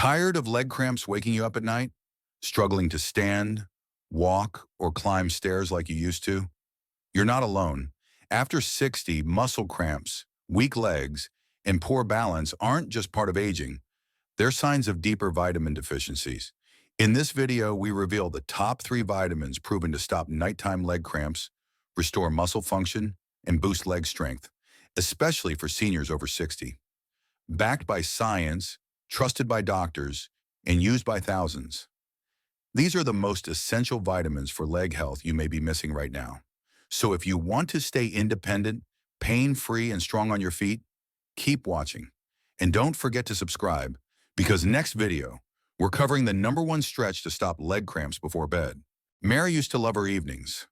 Tired of leg cramps waking you up at night? Struggling to stand, walk, or climb stairs like you used to? You're not alone. After 60, muscle cramps, weak legs, and poor balance aren't just part of aging. They're signs of deeper vitamin deficiencies. In this video, we reveal the top 3 vitamins proven to stop nighttime leg cramps, restore muscle function, and boost leg strength, especially for seniors over 60. Backed by science, trusted by doctors, and used by thousands. These are the most essential vitamins for leg health you may be missing right now. So if you want to stay independent, pain-free, and strong on your feet, keep watching. And don't forget to subscribe, because next video, we're covering the #1 stretch to stop leg cramps before bed. Mary used to love her evenings.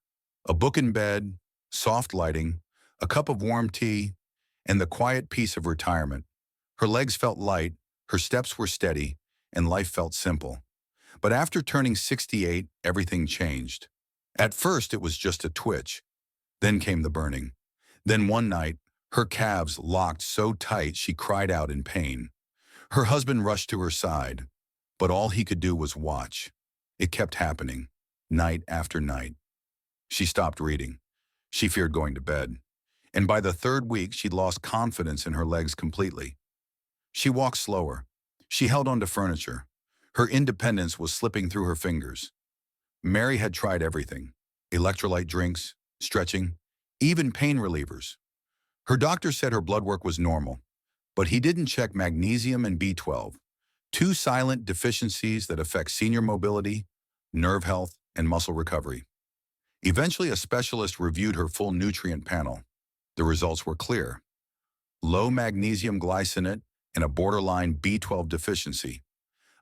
A book in bed, soft lighting, a cup of warm tea, and the quiet peace of retirement. Her legs felt light, her steps were steady, and life felt simple. But after turning 68, everything changed. At first, it was just a twitch. Then came the burning. Then one night, her calves locked so tight she cried out in pain. Her husband rushed to her side, but all he could do was watch. It kept happening, night after night. She stopped reading. She feared going to bed. And by the 3rd week, she'd lost confidence in her legs completely. She walked slower. She held onto furniture. Her independence was slipping through her fingers. Mary had tried everything: electrolyte drinks, stretching, even pain relievers. Her doctor said her blood work was normal, but he didn't check magnesium and B12, 2 silent deficiencies that affect senior mobility, nerve health, and muscle recovery. Eventually, a specialist reviewed her full nutrient panel. The results were clear: low magnesium glycinate and a borderline B12 deficiency,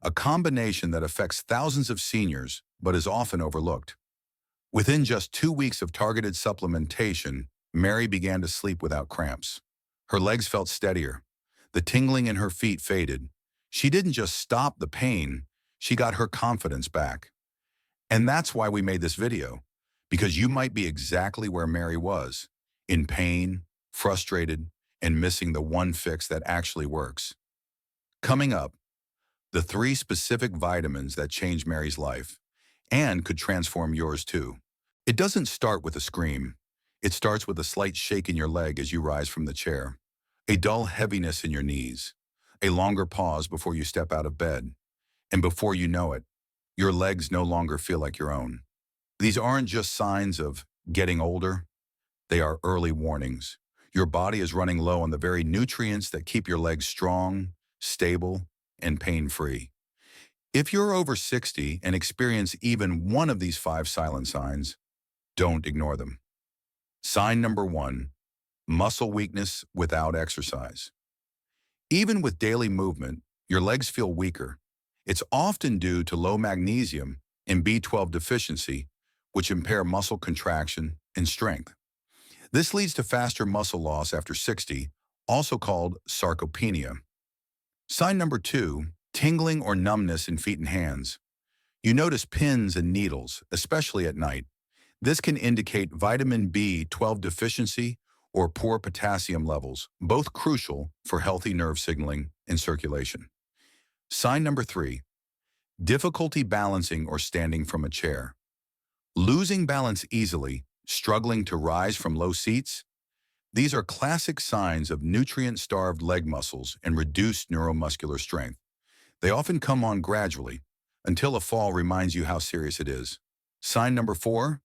a combination that affects thousands of seniors but is often overlooked. Within just 2 weeks of targeted supplementation, Mary began to sleep without cramps. Her legs felt steadier. The tingling in her feet faded. She didn't just stop the pain, she got her confidence back. And that's why we made this video, because you might be exactly where Mary was, in pain, frustrated, and missing the one fix that actually works. Coming up, the 3 specific vitamins that changed Mary's life and could transform yours too. It doesn't start with a scream. It starts with a slight shake in your leg as you rise from the chair, a dull heaviness in your knees, a longer pause before you step out of bed, and before you know it, your legs no longer feel like your own. These aren't just signs of getting older. They are early warnings. Your body is running low on the very nutrients that keep your legs strong, stable, and pain-free. If you're over 60 and experience even one of these 5 silent signs, don't ignore them. Sign number 1, muscle weakness without exercise. Even with daily movement, your legs feel weaker. It's often due to low magnesium and B12 deficiency, which impair muscle contraction and strength. This leads to faster muscle loss after 60, also called sarcopenia. Sign number 2, tingling or numbness in feet and hands. You notice pins and needles, especially at night. This can indicate vitamin B12 deficiency or poor potassium levels, both crucial for healthy nerve signaling and circulation. Sign number 3, difficulty balancing or standing from a chair. Losing balance easily, struggling to rise from low seats. These are classic signs of nutrient-starved leg muscles and reduced neuromuscular strength. They often come on gradually, until a fall reminds you how serious it is. Sign number 4,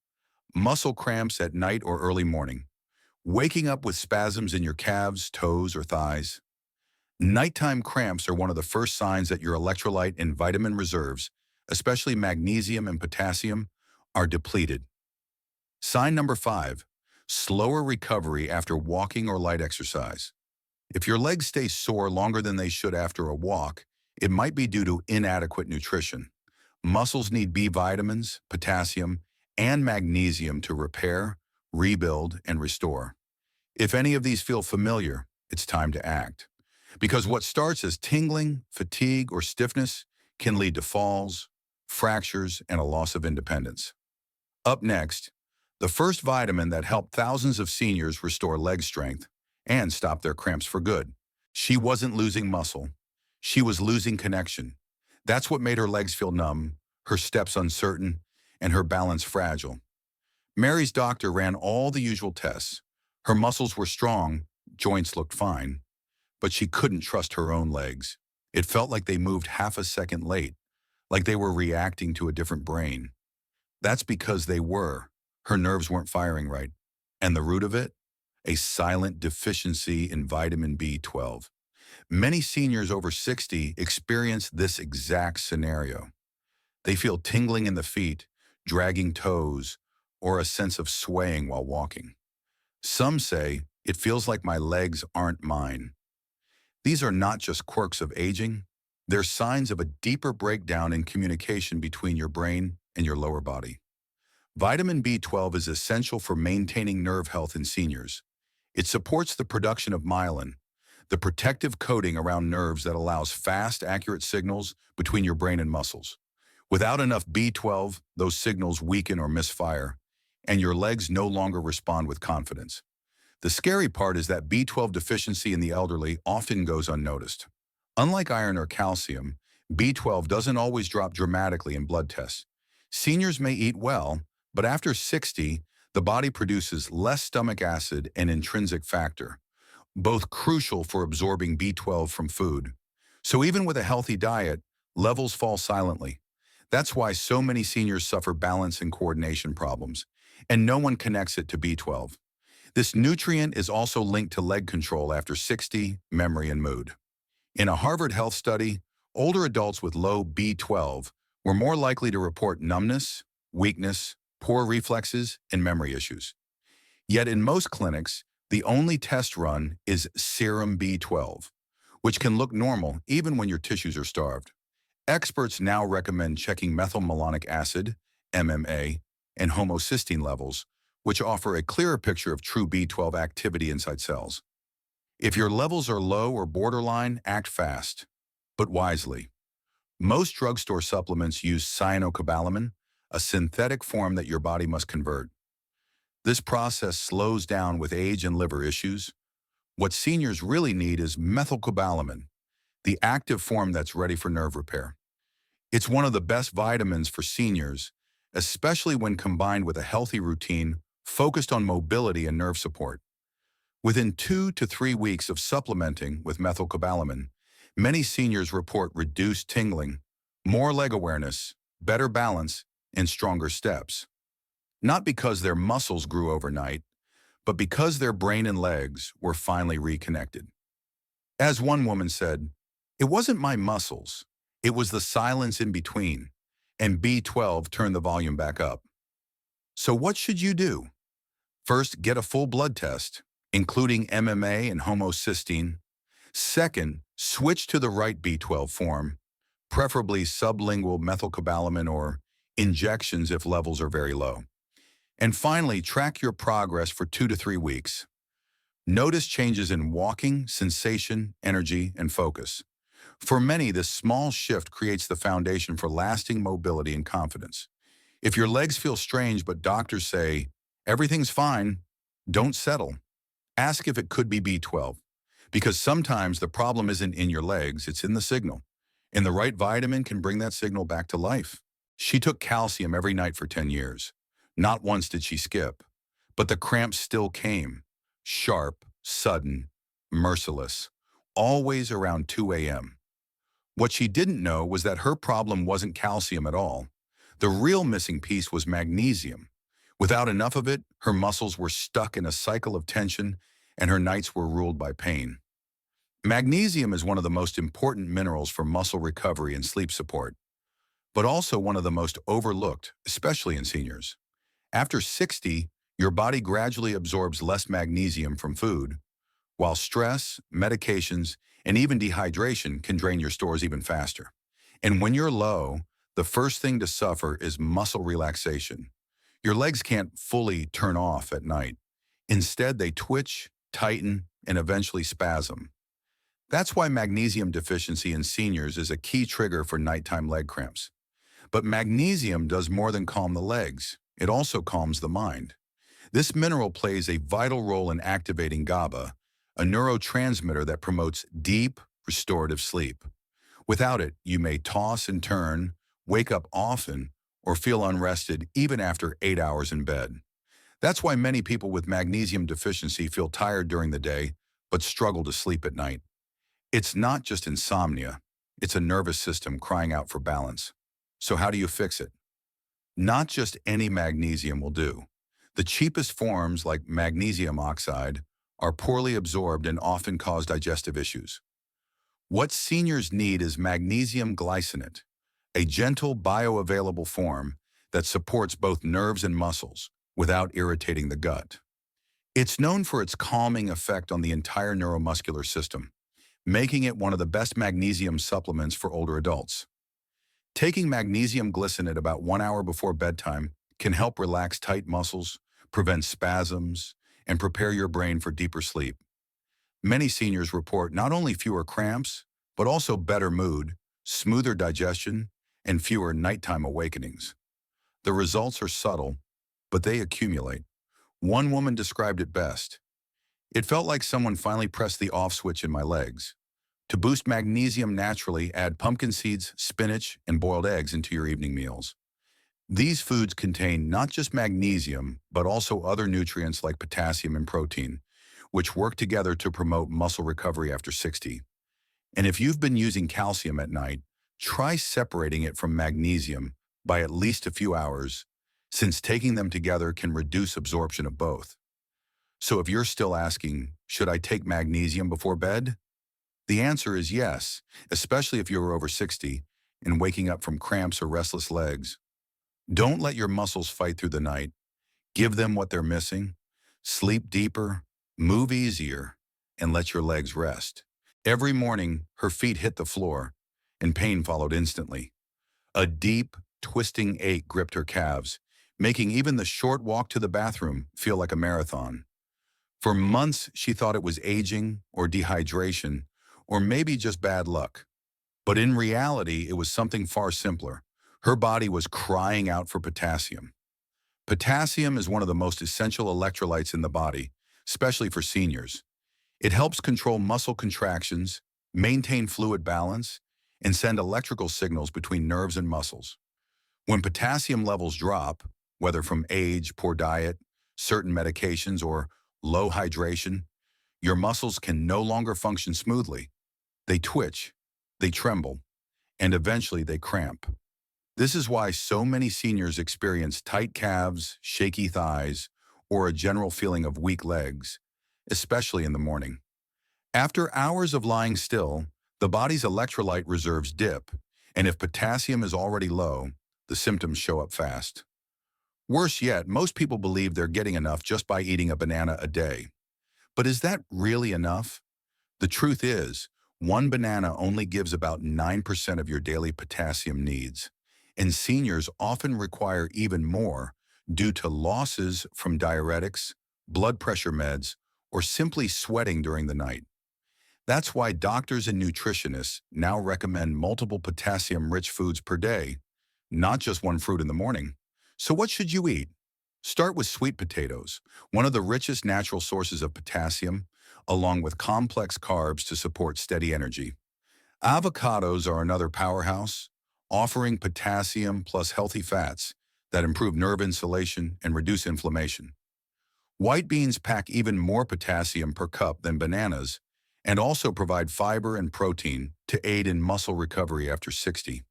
muscle cramps at night or early morning. Waking up with spasms in your calves, toes, or thighs. Nighttime cramps are one of the first signs that your electrolyte and vitamin reserves, especially magnesium and potassium, are depleted. Sign number 5, slower recovery after walking or light exercise. If your legs stay sore longer than they should after a walk, it might be due to inadequate nutrition. Muscles need B vitamins, potassium, and magnesium to repair, rebuild, and restore. If any of these feel familiar, it's time to act. Because what starts as tingling, fatigue, or stiffness can lead to falls, fractures, and a loss of independence. Up next, the first vitamin that helped thousands of seniors restore leg strength and stop their cramps for good. She wasn't losing muscle. She was losing connection. That's what made her legs feel numb, her steps uncertain, and her balance fragile. Mary's doctor ran all the usual tests. Her muscles were strong, joints looked fine, but she couldn't trust her own legs. It felt like they moved half a second late, like they were reacting to a different brain. That's because they were. Her nerves weren't firing right. And the root of it? A silent deficiency in vitamin B12. Many seniors over 60 experience this exact scenario. They feel tingling in the feet, dragging toes, or a sense of swaying while walking. Some say, it feels like my legs aren't mine. These are not just quirks of aging, they're signs of a deeper breakdown in communication between your brain and your lower body. Vitamin B12 is essential for maintaining nerve health in seniors. It supports the production of myelin, the protective coating around nerves that allows fast, accurate signals between your brain and muscles. Without enough B12, those signals weaken or misfire, and your legs no longer respond with confidence. The scary part is that B12 deficiency in the elderly often goes unnoticed. Unlike iron or calcium, B12 doesn't always drop dramatically in blood tests. Seniors may eat well, but after 60, the body produces less stomach acid and intrinsic factor, both crucial for absorbing B12 from food. So even with a healthy diet, levels fall silently. That's why so many seniors suffer balance and coordination problems, and no one connects it to B12. This nutrient is also linked to leg control after 60, memory, and mood. In a Harvard Health study, older adults with low B12 were more likely to report numbness, weakness, poor reflexes, and memory issues. Yet in most clinics, the only test run is serum B12, which can look normal even when your tissues are starved. Experts now recommend checking methylmalonic acid, MMA, and homocysteine levels, which offer a clearer picture of true B12 activity inside cells. If your levels are low or borderline, act fast, but wisely. Most drugstore supplements use cyanocobalamin, a synthetic form that your body must convert. This process slows down with age and liver issues. What seniors really need is methylcobalamin, the active form that's ready for nerve repair. It's one of the best vitamins for seniors, especially when combined with a healthy routine focused on mobility and nerve support. Within 2 to 3 weeks of supplementing with methylcobalamin, many seniors report reduced tingling, more leg awareness, better balance, and stronger steps. Not because their muscles grew overnight, but because their brain and legs were finally reconnected. As one woman said, "It wasn't my muscles, it was the silence in between, and B12 turned the volume back up." So what should you do? First, get a full blood test, including MMA and homocysteine. Second, switch to the right B12 form, preferably sublingual methylcobalamin or injections if levels are very low. And finally, track your progress for 2 to 3 weeks. Notice changes in walking, sensation, energy, and focus. For many, this small shift creates the foundation for lasting mobility and confidence. If your legs feel strange but doctors say, "Everything's fine," don't settle. Ask if it could be B12, because sometimes the problem isn't in your legs, it's in the signal. And the right vitamin can bring that signal back to life. She took calcium every night for 10 years. Not once did she skip. But the cramps still came. Sharp, sudden, merciless. Always around 2 a.m. What she didn't know was that her problem wasn't calcium at all. The real missing piece was magnesium. Without enough of it, her muscles were stuck in a cycle of tension and her nights were ruled by pain. Magnesium is one of the most important minerals for muscle recovery and sleep support, but also one of the most overlooked, especially in seniors. After 60, your body gradually absorbs less magnesium from food, while stress, medications, and even dehydration can drain your stores even faster. And when you're low, the first thing to suffer is muscle relaxation. Your legs can't fully turn off at night. Instead, they twitch, tighten, and eventually spasm. That's why magnesium deficiency in seniors is a key trigger for nighttime leg cramps. But magnesium does more than calm the legs. It also calms the mind. This mineral plays a vital role in activating GABA, a neurotransmitter that promotes deep, restorative sleep. Without it, you may toss and turn, wake up often, or feel unrested even after 8 hours in bed. That's why many people with magnesium deficiency feel tired during the day, but struggle to sleep at night. It's not just insomnia, it's a nervous system crying out for balance. So how do you fix it? Not just any magnesium will do. The cheapest forms, like magnesium oxide, are poorly absorbed and often cause digestive issues. What seniors need is magnesium glycinate, a gentle bioavailable form that supports both nerves and muscles without irritating the gut. It's known for its calming effect on the entire neuromuscular system, making it one of the best magnesium supplements for older adults. Taking magnesium glycinate about 1 hour before bedtime can help relax tight muscles, prevent spasms, and prepare your brain for deeper sleep. Many seniors report not only fewer cramps, but also better mood, smoother digestion, and fewer nighttime awakenings. The results are subtle, but they accumulate. One woman described it best. It felt like someone finally pressed the off switch in my legs. To boost magnesium naturally, add pumpkin seeds, spinach, and boiled eggs into your evening meals. These foods contain not just magnesium, but also other nutrients like potassium and protein, which work together to promote muscle recovery after 60. And if you've been using calcium at night, try separating it from magnesium by at least a few hours, since taking them together can reduce absorption of both. So if you're still asking, should I take magnesium before bed? The answer is yes, especially if you're over 60 and waking up from cramps or restless legs. Don't let your muscles fight through the night. Give them what they're missing. Sleep deeper, move easier, and let your legs rest. Every morning, her feet hit the floor, and pain followed instantly. A deep, twisting ache gripped her calves, making even the short walk to the bathroom feel like a marathon. For months, she thought it was aging or dehydration, or maybe just bad luck. But in reality, it was something far simpler. Her body was crying out for potassium. Potassium is one of the most essential electrolytes in the body, especially for seniors. It helps control muscle contractions, maintain fluid balance, and send electrical signals between nerves and muscles. When potassium levels drop, whether from age, poor diet, certain medications, or low hydration, your muscles can no longer function smoothly. They twitch, they tremble, and eventually they cramp. This is why so many seniors experience tight calves, shaky thighs, or a general feeling of weak legs, especially in the morning. After hours of lying still, the body's electrolyte reserves dip, and if potassium is already low, the symptoms show up fast. Worse yet, most people believe they're getting enough just by eating a banana a day. But is that really enough? The truth is, one banana only gives about 9% of your daily potassium needs, and seniors often require even more due to losses from diuretics, blood pressure meds, or simply sweating during the night. That's why doctors and nutritionists now recommend multiple potassium-rich foods per day, not just one fruit in the morning. So what should you eat? Start with sweet potatoes, one of the richest natural sources of potassium, along with complex carbs to support steady energy. Avocados are another powerhouse, offering potassium plus healthy fats that improve nerve insulation and reduce inflammation. White beans pack even more potassium per cup than bananas and also provide fiber and protein to aid in muscle recovery after 60.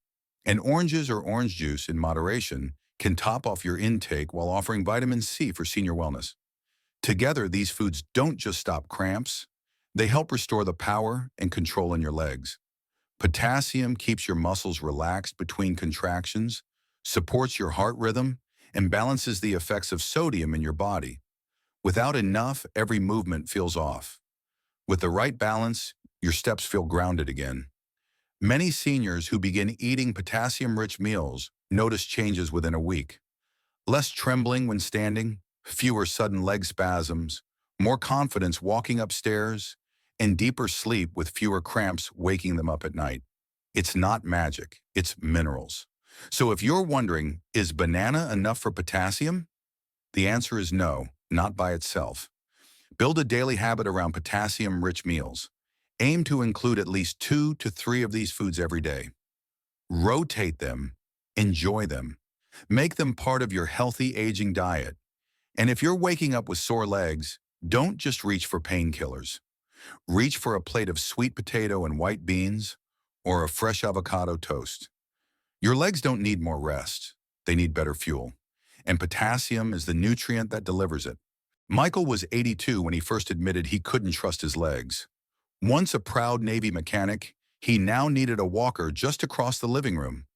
And oranges or orange juice in moderation can top off your intake while offering vitamin C for senior wellness. Together, these foods don't just stop cramps, they help restore the power and control in your legs. Potassium keeps your muscles relaxed between contractions, supports your heart rhythm, and balances the effects of sodium in your body. Without enough, every movement feels off. With the right balance, your steps feel grounded again. Many seniors who begin eating potassium-rich meals notice changes within a week. Less trembling when standing, fewer sudden leg spasms, more confidence walking upstairs, and deeper sleep with fewer cramps waking them up at night. It's not magic, it's minerals. So if you're wondering, is banana enough for potassium? The answer is no, not by itself. Build a daily habit around potassium-rich meals. Aim to include at least 2 to 3 of these foods every day. Rotate them, enjoy them. Make them part of your healthy aging diet. And if you're waking up with sore legs, don't just reach for painkillers. Reach for a plate of sweet potato and white beans or a fresh avocado toast. Your legs don't need more rest. They need better fuel. And potassium is the nutrient that delivers it. Michael was 82 when he first admitted he couldn't trust his legs. Once a proud Navy mechanic, he now needed a walker just across the living room.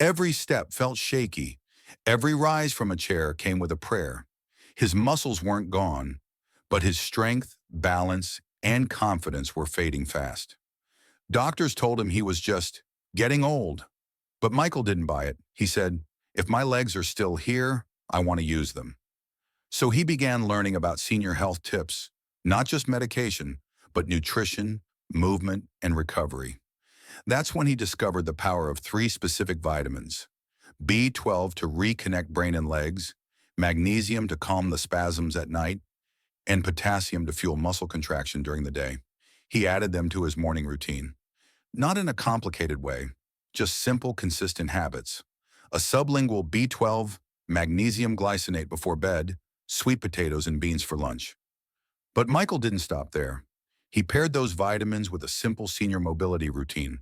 Every step felt shaky. Every rise from a chair came with a prayer. His muscles weren't gone, but his strength, balance, and confidence were fading fast. Doctors told him he was just getting old. But Michael didn't buy it. He said, "If my legs are still here, I want to use them." So he began learning about senior health tips, not just medication, but nutrition, movement, and recovery. That's when he discovered the power of 3 specific vitamins: B12 to reconnect brain and legs, magnesium to calm the spasms at night, and potassium to fuel muscle contraction during the day. He added them to his morning routine. Not in a complicated way, just simple, consistent habits. A sublingual B12, magnesium glycinate before bed, sweet potatoes and beans for lunch. But Michael didn't stop there. He paired those vitamins with a simple senior mobility routine: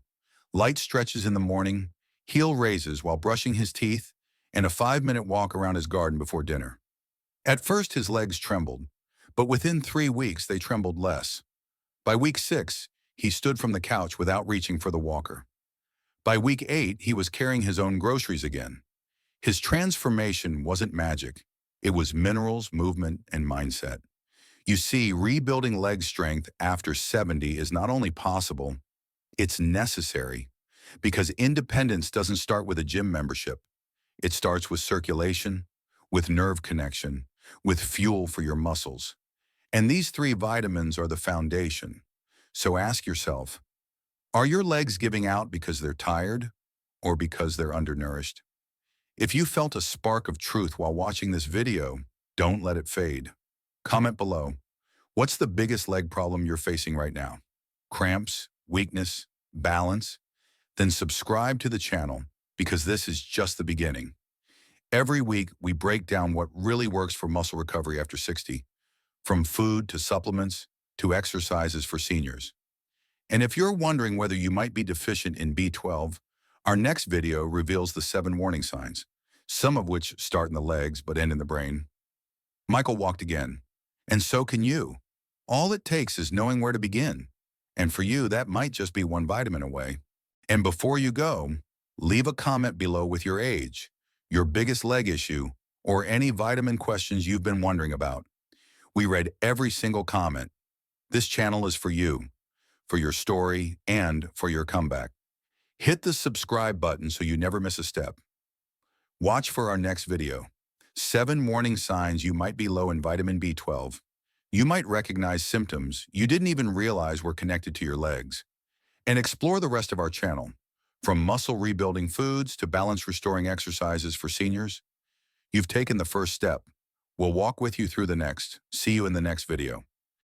light stretches in the morning, heel raises while brushing his teeth, and a 5-minute walk around his garden before dinner. At first, his legs trembled, but within 3 weeks, they trembled less. By week 6, he stood from the couch without reaching for the walker. By week 8, he was carrying his own groceries again. His transformation wasn't magic. It was minerals, movement, and mindset. You see, rebuilding leg strength after 70 is not only possible, it's necessary. Because independence doesn't start with a gym membership. It starts with circulation, with nerve connection, with fuel for your muscles. And these 3 vitamins are the foundation. So ask yourself, are your legs giving out because they're tired or because they're undernourished? If you felt a spark of truth while watching this video, don't let it fade. Comment below. What's the biggest leg problem you're facing right now? Cramps, weakness, balance? Then subscribe to the channel, because this is just the beginning. Every week, we break down what really works for muscle recovery after 60, from food to supplements to exercises for seniors. And if you're wondering whether you might be deficient in B12, our next video reveals the 7 warning signs, some of which start in the legs but end in the brain. Michael walked again, and so can you. All it takes is knowing where to begin. And for you, that might just be 1 vitamin away. And before you go, leave a comment below with your age, your biggest leg issue, or any vitamin questions you've been wondering about. We read every single comment. This channel is for you, for your story, and for your comeback. Hit the subscribe button so you never miss a step. Watch for our next video. 7 warning signs you might be low in vitamin B12. You might recognize symptoms you didn't even realize were connected to your legs. And explore the rest of our channel, from muscle rebuilding foods to balance restoring exercises for seniors. You've taken the first step. We'll walk with you through the next. See you in the next video.